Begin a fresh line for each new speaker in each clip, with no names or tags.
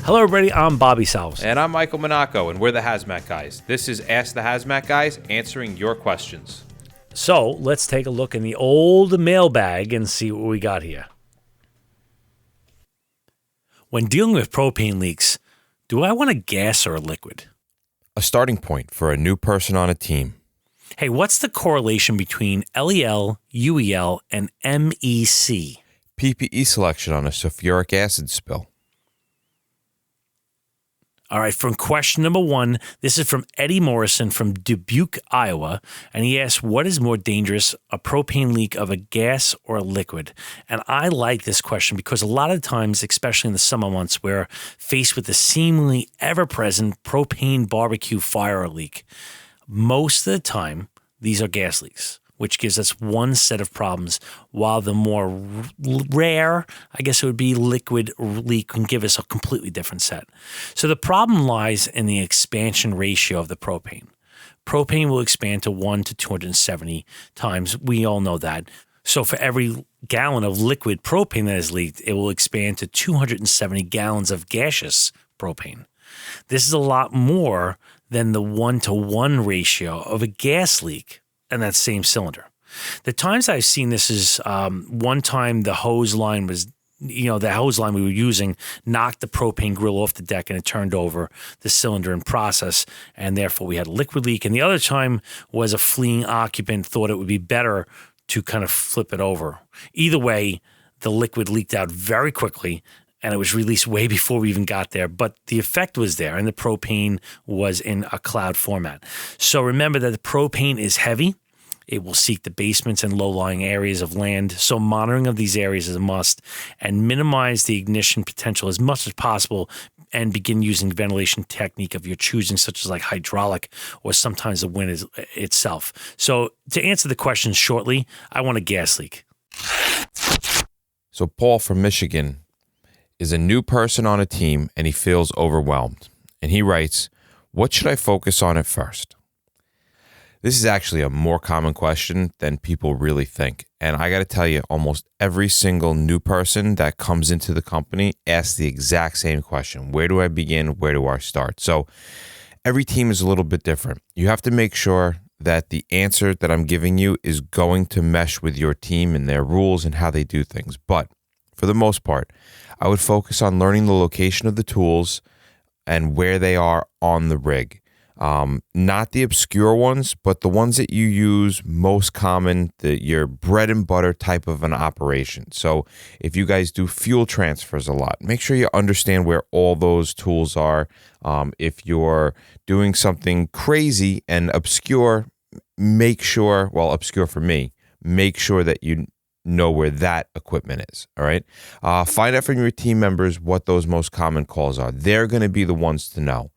Hello, everybody. I'm Bobby Salves.
And I'm Michael Monaco, and we're the Hazmat Guys. This is Ask the Hazmat Guys, answering your questions.
So let's take a look in the old mailbag and see what we got here. When dealing with propane leaks, do I want a gas or a liquid?
A starting point for a new person on a team.
Hey, what's the correlation between LEL, UEL, and MEC?
PPE selection on a sulfuric acid spill.
All right, from question number 1, this is from Eddie Morrison from Dubuque, Iowa, and he asks, what is more dangerous, a propane leak of a gas or a liquid? And I like this question because a lot of times, especially in the summer months, we're faced with the seemingly ever-present propane barbecue fire leak. Most of the time, these are gas leaks, which gives us one set of problems, while the more rare, I guess it would be liquid leak, can give us a completely different set. So the problem lies in the expansion ratio of the propane. Propane will expand to 1 to 270 times. We all know that. So for every gallon of liquid propane that is leaked, it will expand to 270 gallons of gaseous propane. This is a lot more than the 1-to-1 ratio of a gas leak in that same cylinder. The times I've seen this is one time the hose line was, the hose line we were using knocked the propane grill off the deck and it turned over the cylinder in process, and therefore we had a liquid leak. And the other time was a fleeing occupant thought it would be better to kind of flip it over. Either way, the liquid leaked out very quickly and it was released way before we even got there. But the effect was there, and the propane was in a cloud format. So remember that the propane is heavy. It will seek the basements and low-lying areas of land. So monitoring of these areas is a must, and minimize the ignition potential as much as possible, and begin using the ventilation technique of your choosing, such as like hydraulic or sometimes the wind is itself. So to answer the question shortly, I want a gas leak.
So Paul from Michigan is a new person on a team and he feels overwhelmed. And he writes, what should I focus on at first? This is actually a more common question than people really think. And I got to tell you, almost every single new person that comes into the company asks the exact same question. Where do I begin? Where do I start? So every team is a little bit different. You have to make sure that the answer that I'm giving you is going to mesh with your team and their rules and how they do things. But for the most part, I would focus on learning the location of the tools and where they are on the rig. Not the obscure ones, but the ones that you use most common, your bread and butter type of an operation. So if you guys do fuel transfers a lot, make sure you understand where all those tools are. If you're doing something crazy and obscure, obscure for me, make sure that you know where that equipment is. All right. Find out from your team members what those most common calls are. They're going to be the ones to know.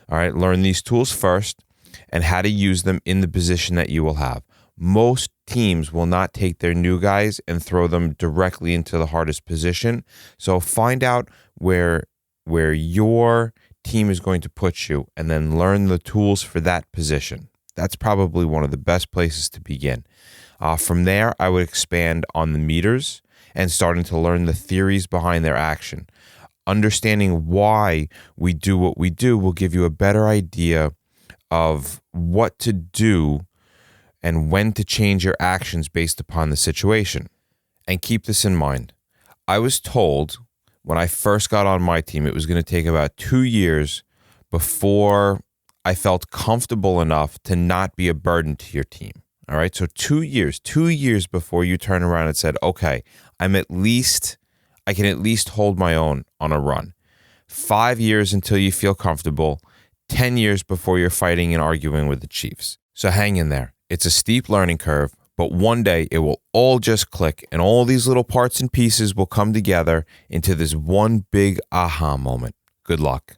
All right. Learn these tools first and how to use them in the position that you will have. Most teams will not take their new guys and throw them directly into the hardest position. So find out where your team is going to put you and then learn the tools for that position. That's probably one of the best places to begin. From there, I would expand on the meters and starting to learn the theories behind their action. Understanding why we do what we do will give you a better idea of what to do and when to change your actions based upon the situation. And keep this in mind. I was told when I first got on my team, it was going to take about 2 years before I felt comfortable enough to not be a burden to your team. All right. So 2 years before you turn around and said, okay, I can at least hold my own on a run. 5 years until you feel comfortable. 10 years before you're fighting and arguing with the Chiefs. So hang in there. It's a steep learning curve, but one day it will all just click and all these little parts and pieces will come together into this one big aha moment. Good luck.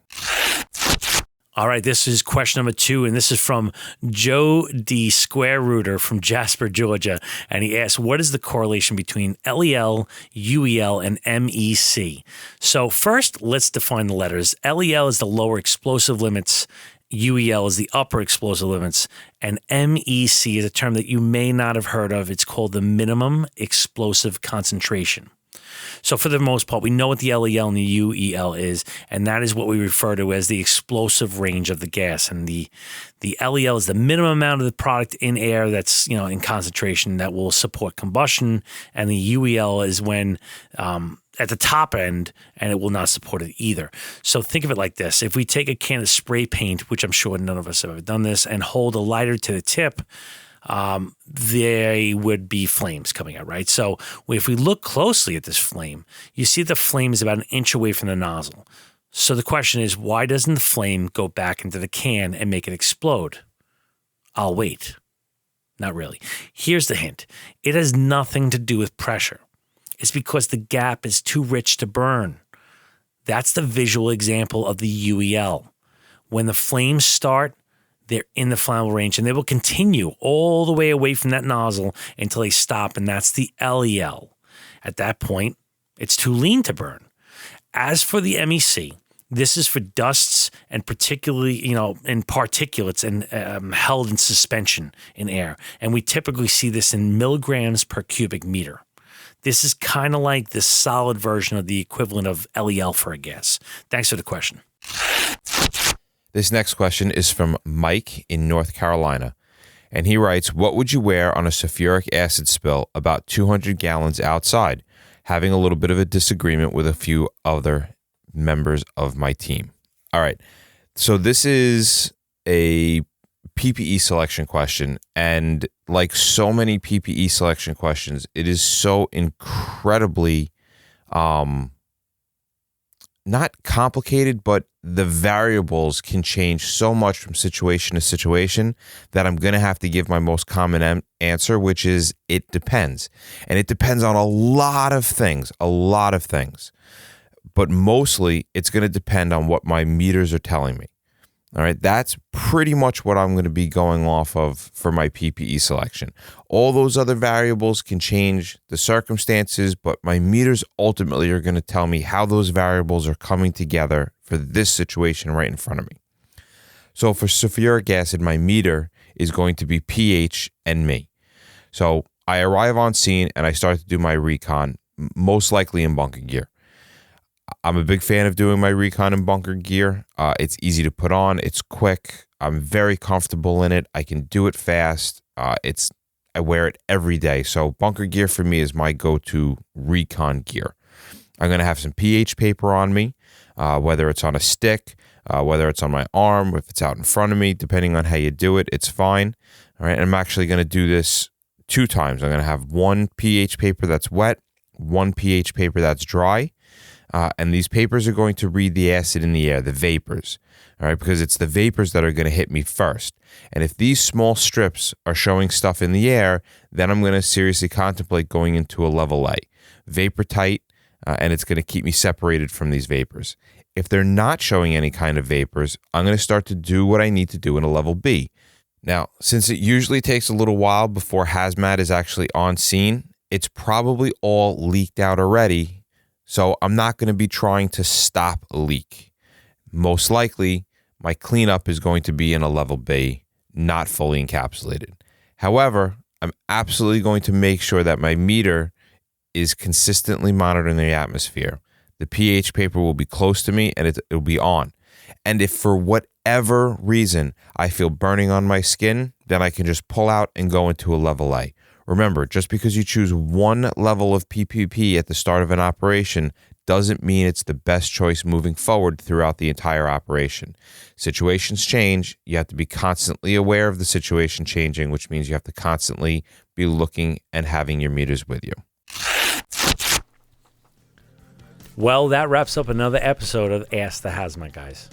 All right, this is question number 2, and this is from Joe D. Square Rooter from Jasper, Georgia. And he asks, what is the correlation between LEL, UEL, and MEC? So first, let's define the letters. LEL is the lower explosive limits. UEL is the upper explosive limits. And MEC is a term that you may not have heard of. It's called the minimum explosive concentration. So for the most part, we know what the LEL and the UEL is, and that is what we refer to as the explosive range of the gas. And the LEL is the minimum amount of the product in air that's in concentration that will support combustion, and the UEL is when at the top end, and it will not support it either. So think of it like this. If we take a can of spray paint, which I'm sure none of us have ever done this, and hold a lighter to the tip, there would be flames coming out, right? So if we look closely at this flame, you see the flame is about an inch away from the nozzle. So the question is, why doesn't the flame go back into the can and make it explode? I'll wait. Not really. Here's the hint. It has nothing to do with pressure. It's because the gap is too rich to burn. That's the visual example of the UEL. When the flames start, they're in the flammable range, and they will continue all the way away from that nozzle until they stop, and that's the LEL. At that point, it's too lean to burn. As for the MEC, this is for dusts and particularly, in particulates and held in suspension in air. And we typically see this in milligrams per cubic meter. This is kind of like the solid version of the equivalent of LEL for a gas. Thanks for the question.
This next question is from Mike in North Carolina. And he writes, what would you wear on a sulfuric acid spill about 200 gallons outside? Having a little bit of a disagreement with a few other members of my team. All right. So this is a PPE selection question. And like so many PPE selection questions, it is so incredibly not complicated, but the variables can change so much from situation to situation that I'm going to have to give my most common answer, which is it depends. And it depends on a lot of things. But mostly it's going to depend on what my meters are telling me. All right, that's pretty much what I'm going to be going off of for my PPE selection. All those other variables can change the circumstances, but my meters ultimately are going to tell me how those variables are coming together for this situation right in front of me. So for sulfuric acid, my meter is going to be pH and me. So I arrive on scene and I start to do my recon, most likely in bunker gear. I'm a big fan of doing my recon in bunker gear. It's easy to put on. It's quick. I'm very comfortable in it. I can do it fast. I wear it every day. So bunker gear for me is my go-to recon gear. I'm going to have some pH paper on me, whether it's on a stick, whether it's on my arm, if it's out in front of me, depending on how you do it, it's fine. All right. And I'm actually going to do this 2 times. I'm going to have one pH paper that's wet, one pH paper that's dry. And these papers are going to read the acid in the air, the vapors, all right, because it's the vapors that are going to hit me first. And if these small strips are showing stuff in the air, then I'm going to seriously contemplate going into a level A, vapor tight, and it's going to keep me separated from these vapors. If they're not showing any kind of vapors, I'm going to start to do what I need to do in a level B. Now, since it usually takes a little while before hazmat is actually on scene, it's probably all leaked out already. So I'm not going to be trying to stop a leak. Most likely, my cleanup is going to be in a level B, not fully encapsulated. However, I'm absolutely going to make sure that my meter is consistently monitoring the atmosphere. The pH paper will be close to me and it'll be on. And if for whatever reason I feel burning on my skin, then I can just pull out and go into a level A. Remember, just because you choose one level of PPP at the start of an operation doesn't mean it's the best choice moving forward throughout the entire operation. Situations change. You have to be constantly aware of the situation changing, which means you have to constantly be looking and having your meters with you.
Well, that wraps up another episode of Ask the Hazmat Guys.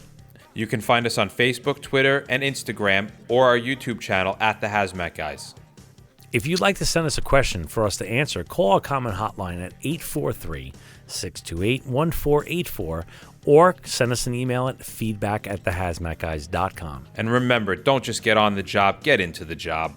You can find us on Facebook, Twitter, and Instagram, or our YouTube channel at The Hazmat Guys.
If you'd like to send us a question for us to answer, call our comment hotline at 843-628-1484 or send us an email at feedback@thehazmatguys.com.
And remember, don't just get on the job, get into the job.